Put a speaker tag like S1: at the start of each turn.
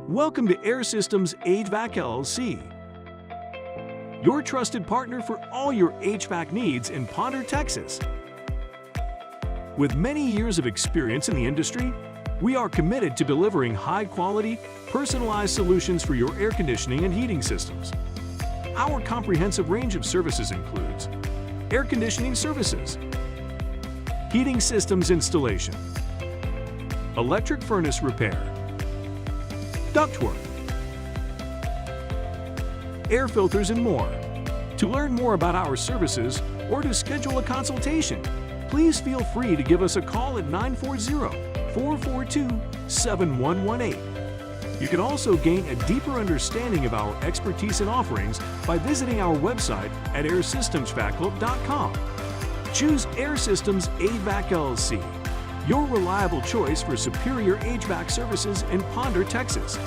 S1: Welcome to Air Systems HVAC LLC, your trusted partner for all your HVAC needs in Ponder, Texas. With many years of experience in the industry, we are committed to delivering high-quality, personalized solutions for your air conditioning and heating systems. Our comprehensive range of services includes air conditioning services, heating systems installation, electric furnace repair, ductwork, air filters, and more. To learn more about our services or to schedule a consultation, please feel free to give us a call at 940-442-7118. You can also gain a deeper understanding of our expertise and offerings by visiting our website at airsystemshvac.com. Choose Air Systems HVAC LLC, your reliable choice for superior HVAC services in Ponder, Texas.